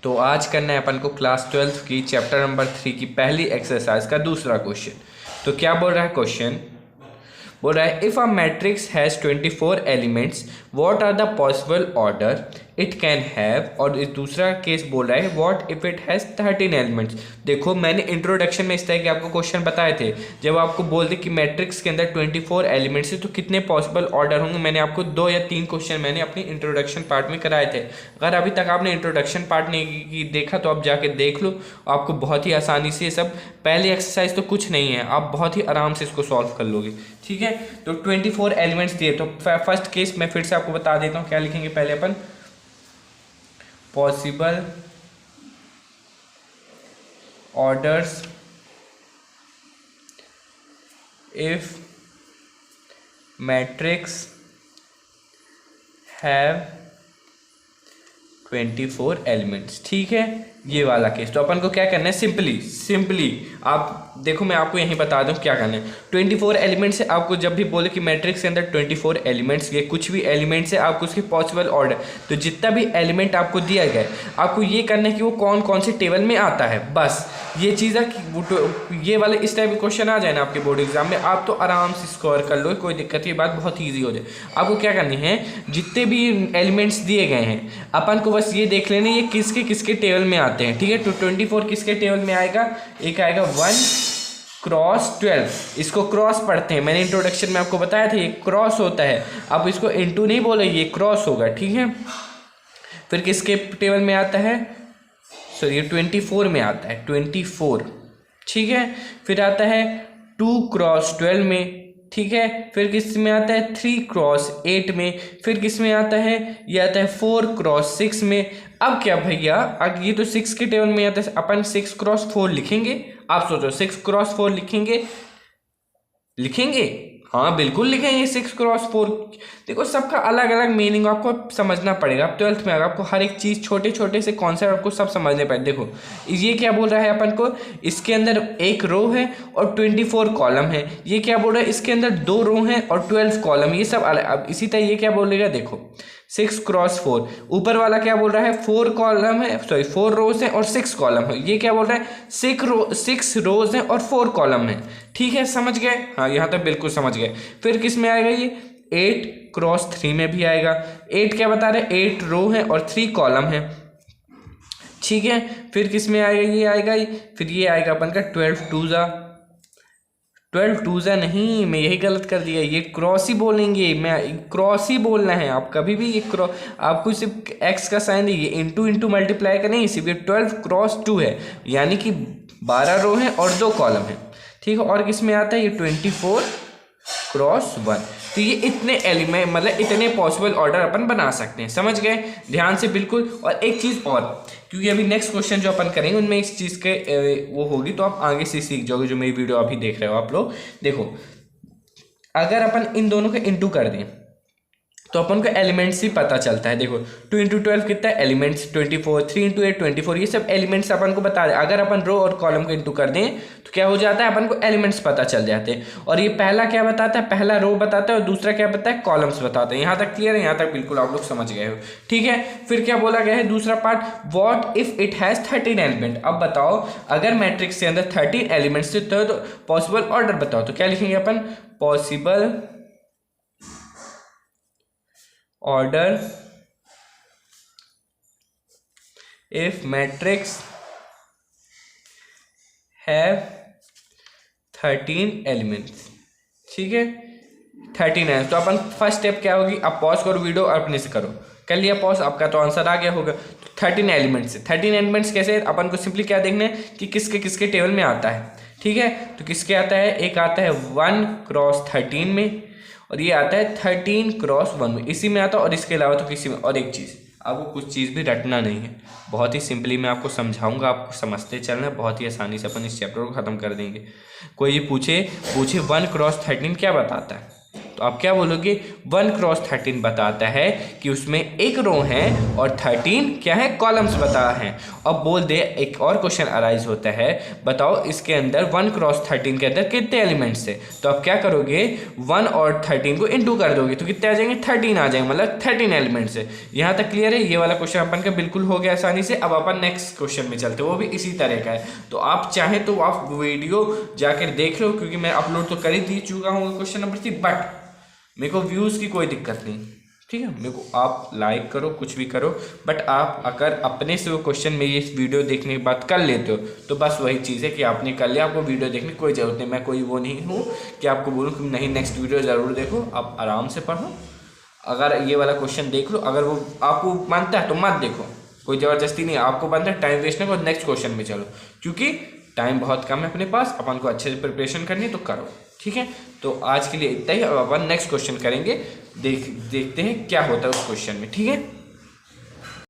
तो आज करना है अपन को क्लास 12 की चैप्टर नंबर 3 की पहली एक्सरसाइज का दूसरा क्वेश्चन। तो क्या बोल रहा है क्वेश्चन? बोल रहा है if a matrix has 24 elements what are the possible order it can have. और इस दूसरा केस बोल रहा है what if it has 13 elements. देखो मैंने इंट्रोडक्शन में इस तरह के आपको क्वेश्चन बताए थे, जब आपको बोल दे कि मैट्रिक्स के अंदर 24 एलिमेंट्स है तो कितने पॉसिबल ऑर्डर होंगे। मैंने आपको 2 या 3 क्वेश्चन मैंने अपनी इंट्रोडक्शन पार्ट में कराए थे। अगर अभी तक आपने इंट्रोडक्शन पार्ट नहीं देखा तो आप जाके देख लो, आपको बहुत ही आसानी से सब, पहली एक्सरसाइज तो कुछ नहीं है, आप बहुत ही आराम से इसको सॉल्व कर लोगे। ठीक है, तो 24 एलिमेंट्स दिए। तो फर्स्ट केस मैं फिर से आपको बता देता हूँ, क्या लिखेंगे पहले अपन, possible orders if matrix have 24 elements. ठीक है, ये वाला केस। तो अपन को क्या करना है, सिंपली आप देखो, मैं आपको यहीं बता दूं क्या करना है। 24 एलिमेंट्स है, आपको जब भी बोले कि मैट्रिक्स के अंदर 24 एलिमेंट्स, ये कुछ भी एलिमेंट्स है, आपको उसके पॉसिबल ऑर्डर, तो जितना भी एलिमेंट आपको दिया गया है आपको ये करना है कि वो कौन कौन से टेबल में आता है। बस ये चीज़ है कि ये वाले इस टाइप के क्वेश्चन आ जाए ना आपके बोर्ड एग्जाम में, आप तो आराम से स्कोर कर लो, कोई दिक्कत की बात, बहुत ईजी हो जाए। आपको क्या करनी है, जितने भी एलिमेंट्स दिए गए हैं अपन को बस ये देख लेना ये किसके किसके टेबल में आते हैं। ठीक है, तो 24 किसके टेबल में आएगा, एक आएगा 1 क्रॉस 12, इसको क्रॉस पढ़ते हैं, मैंने इंट्रोडक्शन में आपको बताया था ये क्रॉस होता है। आप इसको इनटू नहीं बोले, ये क्रॉस होगा। ठीक है, फिर किसके टेबल में आता है, सॉरी ये 24 में आता है, 24। ठीक है, फिर आता है 2 क्रॉस 12 में। ठीक है, फिर किस में आता है 3 क्रॉस 8 में। फिर किस में आता है, ये आता है 4 क्रॉस 6 में। अब क्या भैया, अब ये तो 6 के टेबल में आता है, अपन 6 क्रॉस 4 लिखेंगे। आप सोचो 6 क्रॉस 4 लिखेंगे, हाँ बिल्कुल लिखेंगे 6 क्रॉस 4। देखो सबका अलग अलग मीनिंग आपको समझना पड़ेगा। अब 12th में आपको हर एक चीज़, छोटे छोटे से कॉन्सेप्ट आपको सब समझने पड़े। देखो ये क्या बोल रहा है अपन को, इसके अंदर एक रो है और 24 कॉलम है। ये क्या बोल रहा है, इसके अंदर 2 रो हैं और 12 कॉलम, ये सब अलग। अब इसी तरह ये क्या बोलेगा, देखो 6 क्रॉस 4, ऊपर वाला क्या बोल रहा है 4 कॉलम है, सॉरी 4 रोज है और 6 कॉलम है। ये क्या बोल रहा है 6 रोज है और 4 कॉलम है। ठीक है, समझ गए, हाँ यहाँ तक बिल्कुल समझ गए। फिर किस में आएगा, ये 8 क्रॉस 3 में भी आएगा। 8 क्या बता रहे, 8 रो है और 3 कॉलम है। ठीक है, फिर किस में आएगा, ये आएगा, फिर ये आएगा अपन का 12 टूजा नहीं, मैं यही गलत कर दिया, ये क्रॉस ही बोलेंगे, मैं क्रॉस ही बोलना है। आप कभी भी ये आपको सिर्फ एक्स का साइन है, ये इंटू मल्टीप्लाई का नहीं, सिर्फ ये 12 क्रॉस 2 है, यानी कि 12 रो है और 2 कॉलम है। ठीक है, और किस में आता है, ये 24 क्रॉस 1। तो ये इतने एलिमेंट, मतलब इतने पॉसिबल ऑर्डर अपन बना सकते हैं। समझ गए, ध्यान से बिल्कुल। और एक चीज़ और, क्योंकि अभी नेक्स्ट क्वेश्चन जो अपन करेंगे उनमें इस चीज़ के वो होगी, तो आप आगे से सीख जाओगे। जो मेरी वीडियो अभी देख रहे हो आप लोग, देखो अगर अपन इन दोनों को इंटू कर दें तो अपन को एलिमेंट्स ही पता चलता है। देखो 2 × 12 कितना है, एलिमेंट्स 24, 3 × 8 24, ये सब एलिमेंट्स अपन को बता दें। अगर अपन रो और कॉलम को इंटू कर दें तो क्या हो जाता है, अपन को एलिमेंट्स पता चल जाते हैं। और ये पहला क्या बताता है, पहला रो बताता है और दूसरा क्या बताता है, कॉलम्स बताते हैं। यहाँ तक क्लियर है, यहाँ तक बिल्कुल आप लोग समझ गए हो। ठीक है, फिर क्या बोला गया है दूसरा part, what if it has 13 element. अब बताओ अगर मैट्रिक्स के अंदर 13 एलिमेंट्स थे तो पॉसिबल ऑर्डर बताओ। तो क्या लिखेंगे अपन, possible order if matrix have 13 elements. ठीक है, 13 है। तो अपन फर्स्ट स्टेप क्या होगी, अब पॉज करो वीडियो और अपने से करो, कर लिया पॉज, आपका तो आंसर आ गया होगा। तो 13 एलिमेंट्स है। 13 एलिमेंट्स कैसे, अपन को सिंपली क्या देखना है कि किसके किसके टेबल में आता है। ठीक है, तो किसके आता है, एक आता है 1 क्रॉस 13 में और ये आता है 13 क्रॉस 1 में, इसी में आता है। और इसके अलावा तो किसी में। और एक चीज़, आपको कुछ चीज़ भी रटना नहीं है, बहुत ही सिंपली मैं आपको समझाऊंगा, आपको समझते चलना, बहुत ही आसानी से अपन इस चैप्टर को ख़त्म कर देंगे। कोई ये पूछे 1 क्रॉस 13 क्या बताता है, तो आप क्या बोलोगे, 1 क्रॉस 13 बताता है कि उसमें एक रो है और 13 क्या है, कॉलम्स बता है। अब बोल दे एक और क्वेश्चन अराइज होता है, बताओ इसके अंदर 1 क्रॉस 13 के अंदर कितने एलिमेंट्स है। तो आप क्या करोगे, 1 और 13 को इंटू कर दोगे तो कितने आ जाएंगे, 13 आ जाएंगे, मतलब 13 एलिमेंट्स है। यहाँ तक क्लियर है, ये वाला क्वेश्चन अपन का बिल्कुल हो गया आसानी से। अब अपन नेक्स्ट क्वेश्चन में चलते हैं, वो भी इसी तरह का है। तो आप चाहे तो आप वीडियो जाकर देख लो, क्योंकि मैं अपलोड तो कर ही दी चुका हूँ क्वेश्चन नंबर 3, बट मेरे को व्यूज़ की कोई दिक्कत नहीं, ठीक है। मेरे को आप लाइक करो, कुछ भी करो, बट आप अगर अपने से वो क्वेश्चन मेरी इस वीडियो देखने के बाद कर लेते हो तो बस वही चीज़ है कि आपने कर लिया, आपको वीडियो देखने की कोई ज़रूरत नहीं। मैं कोई वो नहीं हूँ कि आपको बोलूँ कि नहीं नेक्स्ट वीडियो ज़रूर देखो, आप आराम से पढ़ो। अगर ये वाला क्वेश्चन देख लो, अगर वो आपको मानता है तो मत देखो, कोई ज़बरदस्ती नहीं, आपको बनता है टाइम वेस्ट नहीं करो, नेक्स्ट क्वेश्चन में चलो, क्योंकि टाइम बहुत कम है अपने पास, अपन को अच्छे से प्रिपरेशन करनी है तो करो, ठीक है। तो आज के लिए इतना ही, अब अपन नेक्स्ट क्वेश्चन करेंगे, देखते हैं क्या होता है उस क्वेश्चन में, ठीक है।